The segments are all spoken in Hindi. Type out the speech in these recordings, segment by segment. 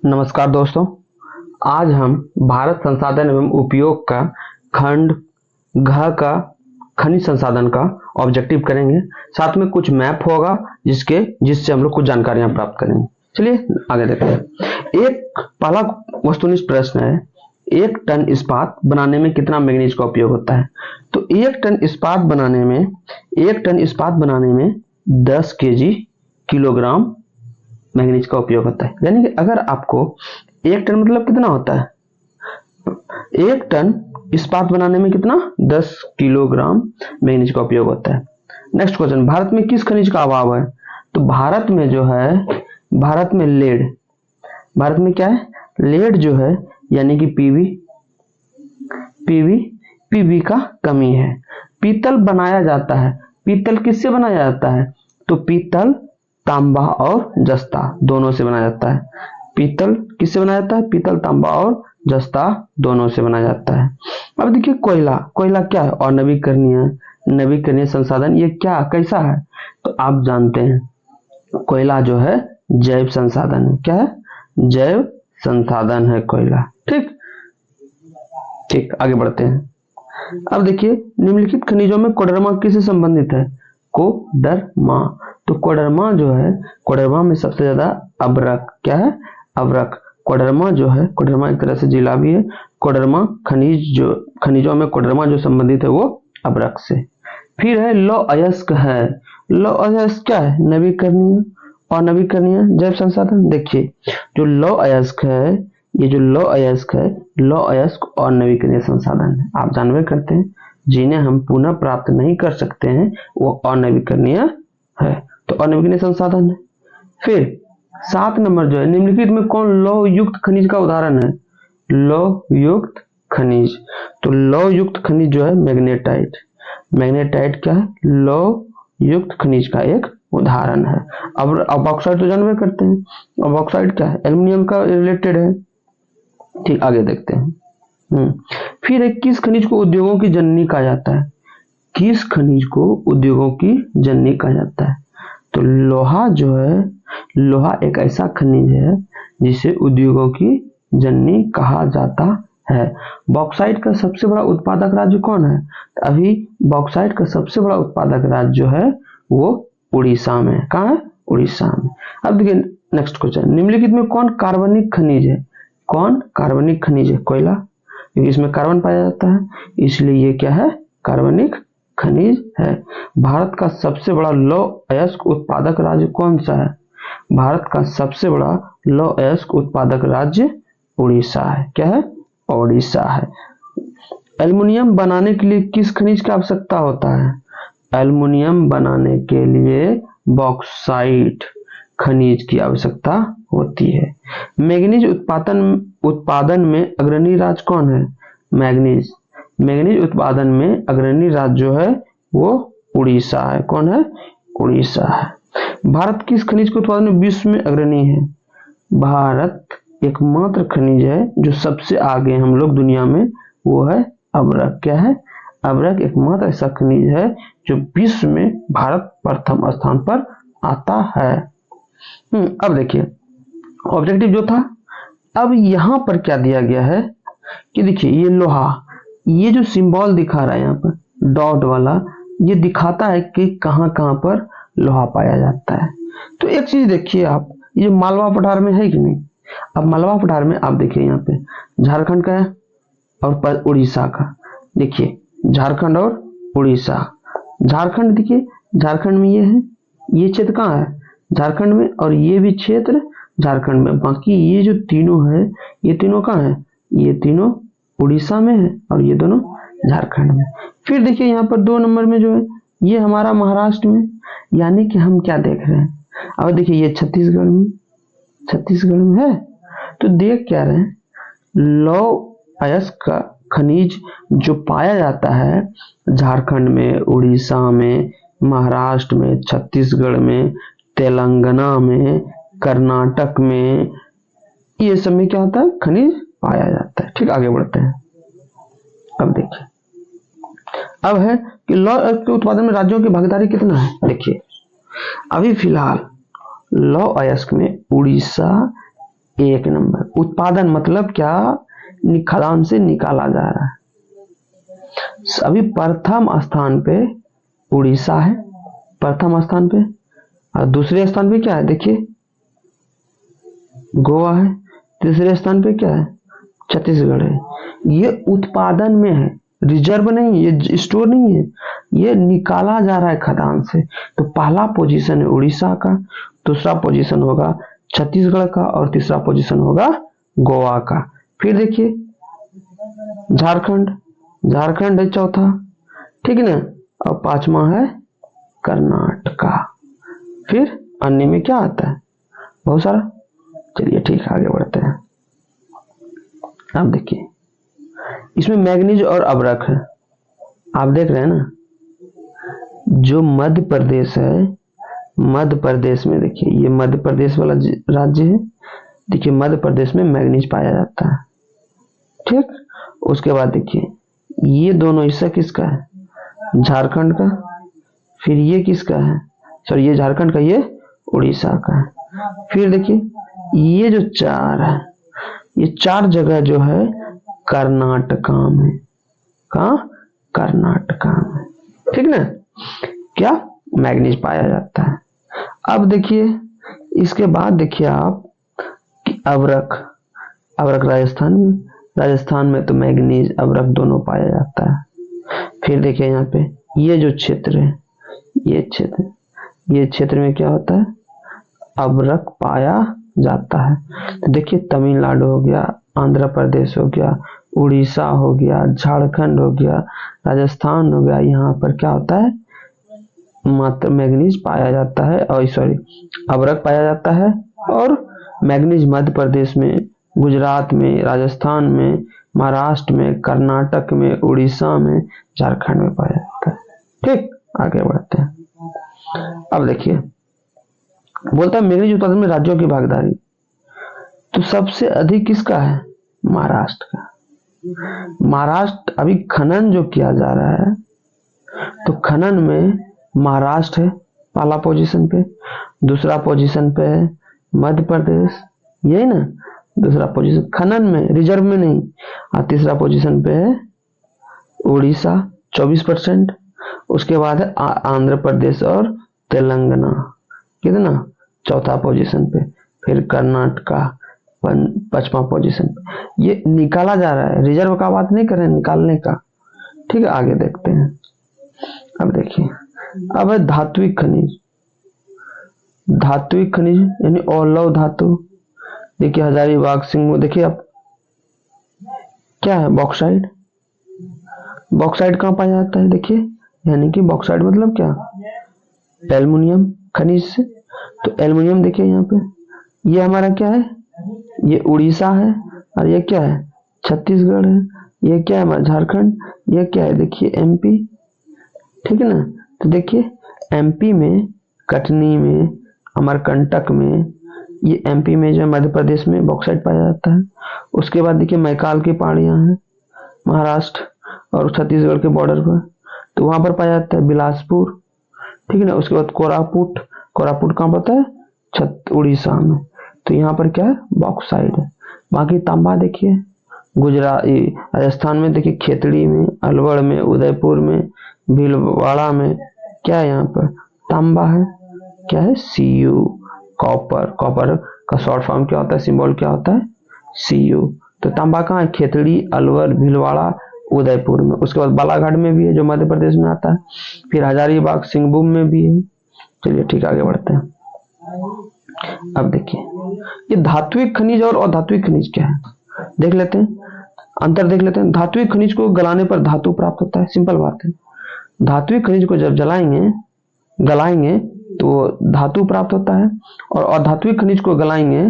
नमस्कार दोस्तों, आज हम भारत संसाधन एवं उपयोग का खंड घ का खनिज संसाधन का ऑब्जेक्टिव करेंगे। साथ में कुछ मैप होगा जिससे हम लोग कुछ जानकारियां प्राप्त करेंगे। चलिए आगे देखते हैं। एक पहला वस्तुनिष्ठ प्रश्न है, 1 टन इस्पात बनाने में कितना मैग्नीज का उपयोग होता है? तो 1 टन इस्पात बनाने में 10 किलोग्राम मैग्नीज का उपयोग होता है। यानी कि अगर आपको 1 टन मतलब कितना होता है, 1 टन इस्पात बनाने में कितना 10 किलोग्राम मैग्नीज का उपयोग होता है। नेक्स्ट क्वेश्चन, भारत में किस खनिज का अभाव है? तो भारत में जो है, भारत में लेड, भारत में क्या है, लेड जो है, यानी कि पीवी का कमी है। पीतल बनाया जाता है, पीतल किससे बनाया जाता है? तो पीतल तांबा और जस्ता दोनों से बनाया जाता है। पीतल किससे बनाया जाता है? पीतल तांबा और जस्ता दोनों से बनाया जाता है। अब देखिए कोयला, कोयला क्या है? और नवीकरणीय संसाधन। ये क्या कैसा है? तो आप जानते हैं कोयला जो है जैव संसाधन है। क्या है? जैव संसाधन है कोयला। ठीक, आगे बढ़ते हैं। अब देखिए निम्नलिखित खनिजों में कोडरमा किससे संबंधित है? कोडरमा। तो कोडरमा जो है, कोडरमा में सबसे ज्यादा अब्रक, क्या है? अब्रक। कोडरमा जो है, कोडरमा एक तरह से जिला भी है। कोडरमा खनिजों में कोडरमा जो संबंधित है वो अब्रक से। फिर है लौह अयस्क है। लौह अयस्क क्या है? नवीकरणीय और नवीकरणीय जैव संसाधन। देखिए जो लौह अयस्क है, ये जो लौह अयस्क है, लौह अयस्क और नवीकरणीय संसाधन है। आप जानवे करते हैं जिन्हें हम पुनः प्राप्त नहीं कर सकते हैं वो अनवीकरणीय है, तो अनवीकरणीय संसाधन है। फिर 7 नंबर जो है, निम्नलिखित में कौन लौह युक्त खनिज का उदाहरण है? लौह युक्त खनिज। तो लौह युक्त खनिज जो है मैग्नेटाइट। मैग्नेटाइट क्या है? लौह युक्त खनिज का एक उदाहरण है। अब बॉक्साइट तो जानवे करते हैं, अब बॉक्साइट क्या है? एल्युमिनियम का रिलेटेड है। ठीक, आगे देखते हैं। फिर एक किस खनिज को उद्योगों की जननी कहा जाता है? किस खनिज को उद्योगों की जननी कहा जाता है? तो लोहा जो है, लोहा एक ऐसा खनिज है जिसे उद्योगों की जननी कहा जाता है। बॉक्साइट का सबसे बड़ा उत्पादक राज्य कौन है? अभी बॉक्साइट का सबसे बड़ा उत्पादक राज्य जो है वो उड़ीसा में। कहाँ है? उड़ीसा में। अब देखिए नेक्स्ट क्वेश्चन, निम्नलिखित में कौन कार्बनिक खनिज है? कौन कार्बनिक खनिज है? कोयला, क्योंकि इसमें कार्बन पाया जाता है, इसलिए ये क्या है? कार्बनिक खनिज है। भारत का सबसे बड़ा लौह अयस्क उत्पादक राज्य कौन सा है? भारत का सबसे बड़ा लौह अयस्क उत्पादक राज्य उड़ीसा है। क्या है? उड़ीसा है। एल्युमिनियम बनाने के लिए किस खनिज की आवश्यकता होता है? एल्युमिनियम बनाने के लिए बॉक्साइट खनिज की आवश्यकता होती है। मैग्नीज उत्पादन में अग्रणी राज्य कौन है? मैग्नीज उत्पादन में अग्रणी राज्य जो है वो उड़ीसा है। कौन है? उड़ीसा है। भारत किस खनिज के उत्पादन में विश्व में अग्रणी है? भारत एकमात्र खनिज है जो सबसे आगे हम लोग दुनिया में, वो है अब्रक। क्या है? अब्रक एकमात्र ऐसा खनिज है जो विश्व में भारत प्रथम स्थान पर आता है। अब देखिए ऑब्जेक्टिव जो था, अब यहां पर क्या दिया गया है कि देखिए ये लोहा, ये जो सिंबल दिखा रहा है यहाँ पर डॉट वाला, ये दिखाता है कि कहां कहां पर लोहा पाया जाता है। तो एक चीज देखिए आप, ये मालवा पठार में है कि नहीं? अब मालवा पठार में आप देखिए यहाँ पे झारखंड का है और उड़ीसा का। देखिए झारखंड और उड़ीसा। झारखंड देखिए, झारखंड में ये है, ये क्षेत्र कहाँ है? झारखंड में, और ये भी क्षेत्र झारखंड में। बाकी ये जो तीनों है, ये तीनों कहाँ है? ये तीनों उड़ीसा में है और ये दोनों झारखंड में। फिर देखिए यहाँ पर 2 नंबर में जो है ये हमारा महाराष्ट्र में। यानी कि हम क्या देख रहे हैं? अब देखिए ये छत्तीसगढ़ में है। तो देख क्या रहे हैं? लौह अयस्क का खनिज जो पाया जाता है झारखंड में, उड़ीसा में, महाराष्ट्र में, छत्तीसगढ़ में, तेलंगाना में, कर्नाटक में, ये सब में क्या होता है? खनिज पाया जाता है। ठीक, आगे बढ़ते हैं। अब देखिए, अब है कि लौह अयस्क के उत्पादन में राज्यों की भागीदारी कितना है? देखिए अभी फिलहाल लौह अयस्क में उड़ीसा 1 नंबर। उत्पादन मतलब क्या, खदान से निकाला जा रहा है। अभी प्रथम स्थान पे उड़ीसा है, प्रथम स्थान पे, और दूसरे स्थान पे क्या है देखिए गोवा है, तीसरे स्थान पे क्या है छत्तीसगढ़ है। ये उत्पादन में है, रिजर्व नहीं, ये स्टोर नहीं है, ये निकाला जा रहा है खदान से। तो पहला पोजीशन है उड़ीसा का, दूसरा पोजीशन होगा छत्तीसगढ़ का, और तीसरा पोजीशन होगा गोवा का। फिर देखिए झारखंड, झारखंड है चौथा, ठीक है ना, और पांचवा है कर्नाटका। फिर अन्य में क्या आता है, बहुत सारा। चलिए ठीक है, आगे बढ़ते हैं। अब देखिए इसमें मैग्नीज और अब्रक है, आप देख रहे हैं ना। जो मध्य प्रदेश है, मध्य प्रदेश में देखिए, ये मध्य प्रदेश वाला राज्य है, देखिए मध्य प्रदेश में मैग्नीज पाया जाता है, ठीक। उसके बाद देखिए ये दोनों हिस्सा किसका है, झारखंड का। फिर ये किसका है, सॉरी ये झारखंड का, ये उड़ीसा का है। फिर देखिए ये जो 4 है, ये 4 जगह जो है कर्नाटका में, कहाँ कर्नाटका में, ठीक ना। क्या मैग्नीज पाया जाता है। अब देखिए इसके बाद देखिए आप कि अब्रक, अब्रक राजस्थान में, राजस्थान में तो मैग्नीज अब्रक दोनों पाया जाता है। फिर देखिए यहाँ पे ये जो क्षेत्र है, ये क्षेत्र, ये क्षेत्र में क्या होता है अब्रक पाया जाता है। तो देखिए तमिलनाडु हो गया, आंध्र प्रदेश हो गया, उड़ीसा हो गया, झारखंड हो गया, राजस्थान हो गया, यहाँ पर क्या होता है मात्र मैग्नीज पाया जाता है, और सॉरी अब्रक पाया जाता है। और मैग्नीज मध्य प्रदेश में, गुजरात में, राजस्थान में, महाराष्ट्र में, कर्नाटक में, उड़ीसा में, झारखंड में पाया जाता है, ठीक। आगे बढ़ते हैं। अब देखिए बोलता है मैग्नीज उत्पादन में राज्यों की भागीदारी, तो सबसे अधिक किसका है, महाराष्ट्र का। महाराष्ट्र अभी खनन जो किया जा रहा है, तो खनन में महाराष्ट्र है पहला पोजीशन पे, दूसरा पोजीशन पे है मध्य प्रदेश, यही ना, दूसरा पोजीशन खनन में, रिजर्व में नहीं, और तीसरा पोजीशन पे है उड़ीसा 24%। उसके बाद है आंध्र प्रदेश और तेलंगाना, कितना चौथा पोजीशन पे। फिर कर्नाटका 5वां पोजीशन पे। ये निकाला जा रहा है, रिजर्व का बात नहीं कर रहे हैं, निकालने का, ठीक है। आगे देखते हैं। अब देखिए अब है धात्विक खनिज, धात्विक खनिज यानी औलव धातु। देखिए हजारीबाग, सिंगू, देखिए अब क्या है बॉक्साइड, बॉक्साइड कहाँ पाया जाता है देखिए, यानी कि बॉक्साइड मतलब क्या, एल्युमिनियम खनिज से। तो एल्युमिनियम देखिए यहाँ पे, ये हमारा क्या है, ये उड़ीसा है, और ये क्या है छत्तीसगढ़ है, ये क्या है हमारा झारखंड, ये क्या है देखिए एमपी, ठीक है ना। तो देखिए एमपी में, कटनी में, अमरकंटक में, ये एमपी में जो मध्य प्रदेश में बॉक्साइट पाया जाता है। उसके बाद देखिए मैकाल की पहाड़ियां हैं महाराष्ट्र और छत्तीसगढ़ के बॉर्डर पर, तो वहां पर पाया जाता है बिलासपुर, ठीक है ना। उसके बाद कोरापुट, कोरापुट कहाँ पता है उड़ीसा में, तो यहाँ पर क्या है बॉक्साइड है। बाकी तांबा देखिए गुजरात, राजस्थान में देखिए खेतड़ी में, अलवर में, उदयपुर में, भीलवाड़ा में क्या है यहाँ पर तांबा है, क्या है सीयू। कॉपर, कॉपर का शॉर्ट फॉर्म क्या होता है, सिंबल क्या होता है सीयू। तो तांबा कहाँ है खेतड़ी, अलवर, भीलवाड़ा, उदयपुर में। उसके बाद बालाघाट में भी है जो मध्य प्रदेश में आता है। फिर हजारीबाग सिंहभूम में भी है। चलिए ठीक आगे बढ़ते हैं। अब देखिए ये धात्विक खनिज और अधात्विक खनिज क्या है देख लेते हैं, अंतर देख लेते हैं। धात्विक खनिज को गलाने पर धातु प्राप्त होता है, सिंपल बात है। धात्विक खनिज को जब जलाएंगे, गलाएंगे तो धातु प्राप्त होता है, और अधात्विक खनिज को गलाएंगे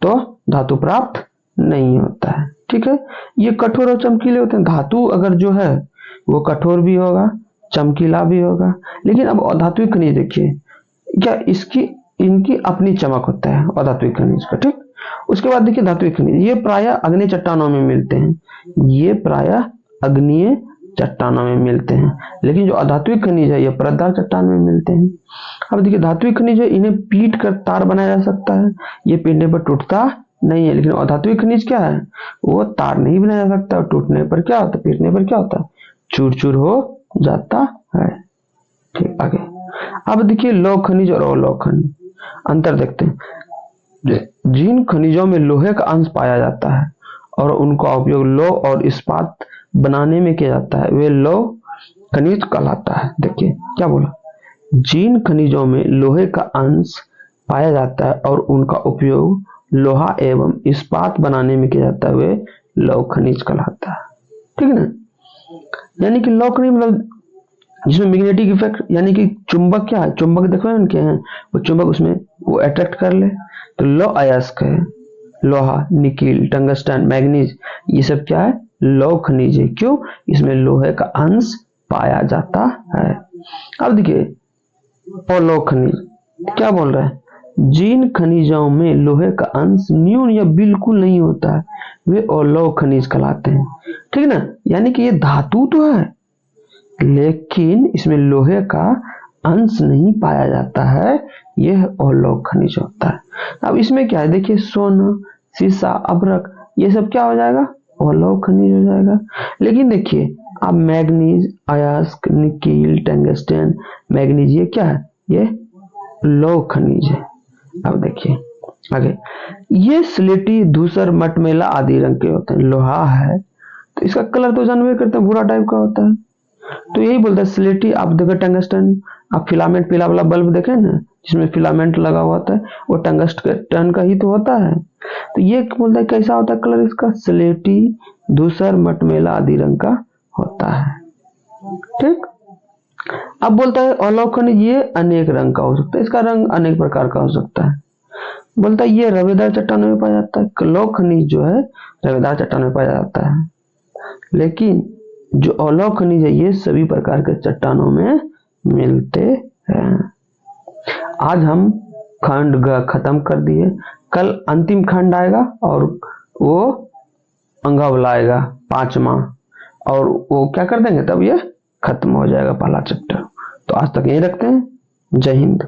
तो धातु प्राप्त नहीं होता है, ठीक है। ये कठोर और चमकीले होते हैं। धातु अगर जो है वो कठोर भी होगा, चमकीला भी होगा, लेकिन अब अधात्विक खनिज देखिए क्या इनकी अपनी चमक होता है अधात्विक खनिज का, ठीक। उसके बाद देखिए धात्विक खनिज ये प्रायः अग्नि चट्टानों में मिलते हैं, ये प्रायः अग्निय चट्टानों में मिलते हैं, लेकिन जो अधात्विक खनिज है ये परतदार चट्टान में मिलते हैं। अब देखिए धात्विक खनिज है, इन्हें पीट कर तार बनाया जा सकता है, ये पीटने पर टूटता नहीं है। लेकिन अधात्विक खनिज क्या है, वो तार नहीं बनाया जा सकता, टूटने पर क्या होता है, पीटने पर क्या होता है, चूर चूर हो जाता है। ठीक, आगे अब देखिए लौह खनिज और अलौह खनिज, अंतर देखते हैं। जिन खनिजों में लोहे का अंश पाया जाता है और उनका उपयोग लौह और इस्पात बनाने में किया जाता है, वे लौह खनिज कहलाता है। देखिए क्या बोला, जिन खनिजों में लोहे का अंश पाया जाता है और उनका उपयोग लोहा एवं इस्पात बनाने में किया जाता है, वे लौह खनिज कहलाता है। ठीक है ना, यानी कि लौह खनिज मतलब जिसमें मैग्नेटिक इफेक्ट, यानी कि चुंबक क्या है, चुंबक देखो ना क्या है, वो चुंबक उसमें वो अट्रैक्ट कर ले, तो लौह अयस्क है, लोहा, निकिल, टंगस्टन, मैग्नीज, ये सब क्या है, लौह खनिज है। क्यों, इसमें लोहे का अंश पाया जाता है। अब देखिए अलौह खनिज क्या बोल रहा है, जिन खनिजों में लोहे का अंश न्यून या बिल्कुल नहीं होता है, वे अलौह खनिज कहलाते हैं। ठीक है ना, यानी कि ये धातु तो है लेकिन इसमें लोहे का अंश नहीं पाया जाता है, यह अलौह खनिज होता है। अब इसमें क्या है, देखिए सोना, सीसा, अभ्रक, ये सब क्या हो जाएगा, अलौह खनिज हो जाएगा। लेकिन देखिए अब मैग्नीज, अयस्क, निकिल, टंगस्टन, मैग्नीज, ये क्या है, ये लौह खनिज है। अब देखिए आगे, ये स्लेटी, धूसर, मटमैला आदि रंग के होते हैं। लोहा है तो इसका कलर तो जानवे करते हैं, भूरा टाइप का होता है, तो यही बोलता है स्लेटी। आप देखो टंगस्टन, आप फिलामेंट पीला वाला बल्ब देखे ना जिसमें फिलामेंट लगा हुआ होता है, वो टंगस्टन का ही तो होता है। तो ये बोलता है कैसा होता है कलर इसका, स्लेटी, धूसर, मटमैला आदि रंग का होता है। ठीक, अब बोलता है अलौह खनिज ये अनेक रंग का हो सकता है, इसका रंग अनेक प्रकार का हो सकता है। बोलता है ये रवेदार चट्टानों में पाया जाता है। लौह खनिज जो है रवेदार चट्टानों में पाया जाता है, लेकिन जो अलौह खनिज है ये सभी प्रकार के चट्टानों में मिलते हैं। आज हम खंड ग खत्म कर दिए, कल अंतिम खंड आएगा और वो अंगावला आएगा 5वां, और वो क्या कर देंगे तब ये खत्म हो जाएगा पहला चैप्टर। तो आज तक यही रखते हैं, जय हिंद।